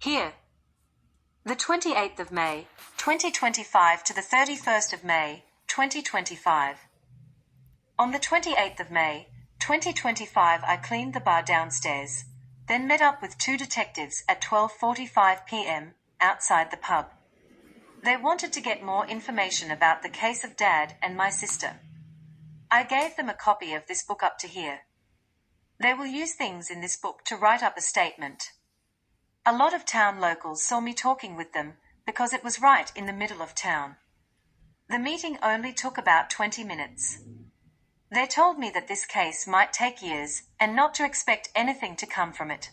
Here. The 28th of May, 2025 to the 31st of May, 2025. On the 28th of May, 2025 I cleaned the bar downstairs, then met up with two detectives at 12:45 p.m. outside the pub. They wanted to get more information about the case of Dad and my sister. I gave them a copy of this book up to here. They will use things in this book to write up a statement. A lot of town locals saw me talking with them because it was right in the middle of town. The meeting only took about 20 minutes. They told me that this case might take years and not to expect anything to come from it.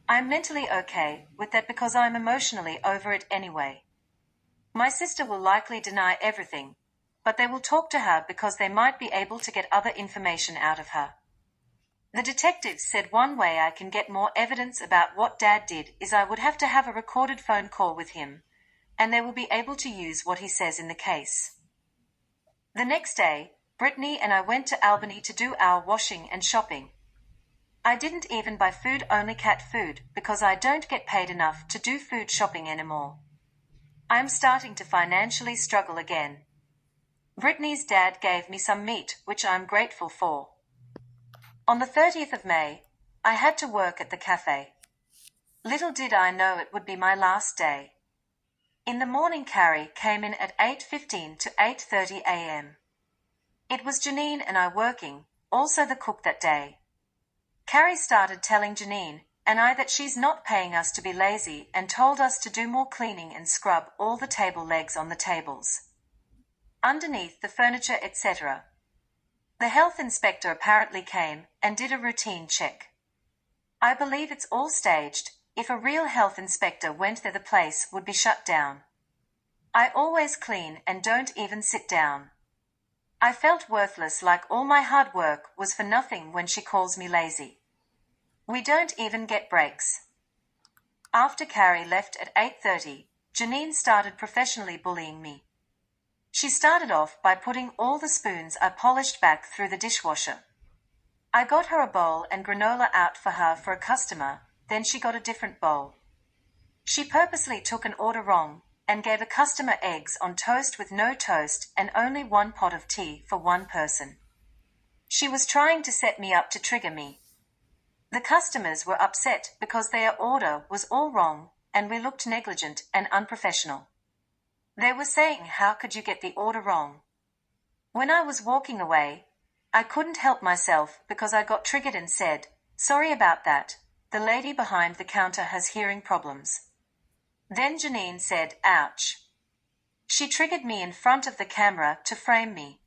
I'm mentally okay with that because I'm emotionally over it anyway. My sister will likely deny everything, but they will talk to her because they might be able to get other information out of her. The detectives said one way I can get more evidence about what Dad did is I would have to have a recorded phone call with him, and they will be able to use what he says in the case. The next day, Brittany and I went to Albany to do our washing and shopping. I didn't even buy food, only cat food, because I don't get paid enough to do food shopping anymore. I'm starting to financially struggle again. Brittany's dad gave me some meat, which I'm grateful for. On the 30th of May, I had to work at the cafe. Little did I know it would be my last day. In the morning, Carrie came in at 8:15 to 8:30 a.m. It was Janine and I working, also the cook that day. Carrie started telling Janine and I that she's not paying us to be lazy and told us to do more cleaning and scrub all the table legs on the tables, underneath the furniture, etc. The health inspector apparently came and did a routine check. I believe it's all staged. If a real health inspector went there, the place would be shut down. I always clean and don't even sit down. I felt worthless, like all my hard work was for nothing when she calls me lazy. We don't even get breaks. After Carrie left at 8:30, Janine started professionally bullying me. She started off by putting all the spoons I polished back through the dishwasher. I got her a bowl and granola out for her for a customer, then she got a different bowl. She purposely took an order wrong and gave a customer eggs on toast with no toast and only one pot of tea for one person. She was trying to set me up to trigger me. The customers were upset because their order was all wrong and we looked negligent and unprofessional. They were saying, "How could you get the order wrong?" When I was walking away, I couldn't help myself because I got triggered and said, "Sorry about that. The lady behind the counter has hearing problems." Then Janine said, "Ouch." She triggered me in front of the camera to frame me.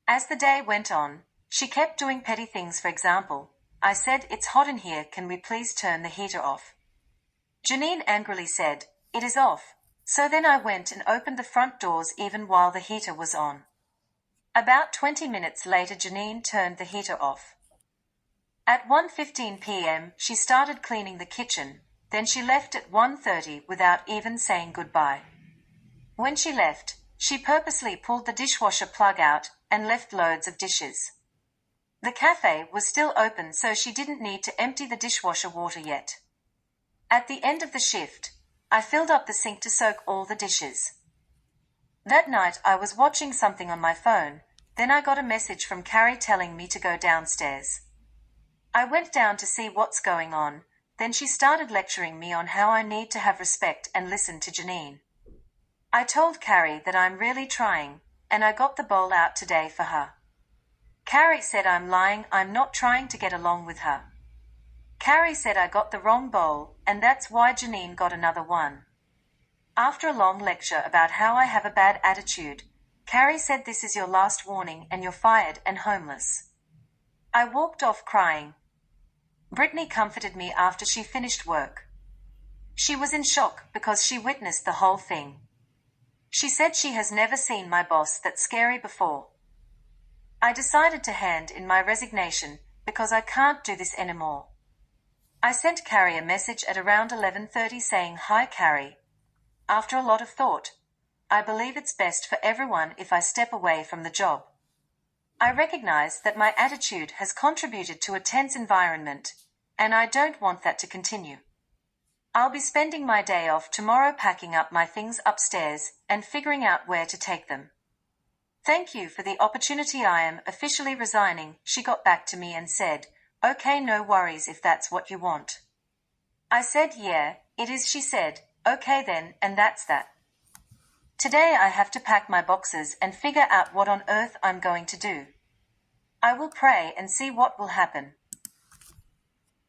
As the day went on, she kept doing petty things. For example, I said, "It's hot in here, can we please turn the heater off?" Janine angrily said, "It is off." So then I went and opened the front doors even while the heater was on. About 20 minutes later, Janine turned the heater off. At 1:15 p.m., she started cleaning the kitchen, then she left at 1:30 without even saying goodbye. When she left, she purposely pulled the dishwasher plug out and left loads of dishes. The cafe was still open, so she didn't need to empty the dishwasher water yet. At the end of the shift, I filled up the sink to soak all the dishes. That night I was watching something on my phone, then I got a message from Carrie telling me to go downstairs. I went down to see what's going on, then she started lecturing me on how I need to have respect and listen to Janine. I told Carrie that I'm really trying, and I got the bowl out today for her. Carrie said I'm lying, I'm not trying to get along with her. Carrie said I got the wrong bowl, and that's why Janine got another one. After a long lecture about how I have a bad attitude, Carrie said, "This is your last warning and you're fired and homeless." I walked off crying. Brittany comforted me after she finished work. She was in shock because she witnessed the whole thing. She said she has never seen my boss that scary before. I decided to hand in my resignation because I can't do this anymore. I sent Carrie a message at around 11:30 saying, "Hi Carrie. After a lot of thought, I believe it's best for everyone if I step away from the job. I recognize that my attitude has contributed to a tense environment, and I don't want that to continue. I'll be spending my day off tomorrow packing up my things upstairs and figuring out where to take them. Thank you for the opportunity. I am officially resigning. She got back to me and said, okay, no worries if that's what you want. I said, yeah, it is. She said, okay then, and that's that. Today I have to pack my boxes and figure out what on earth I'm going to do. I will pray and see what will happen.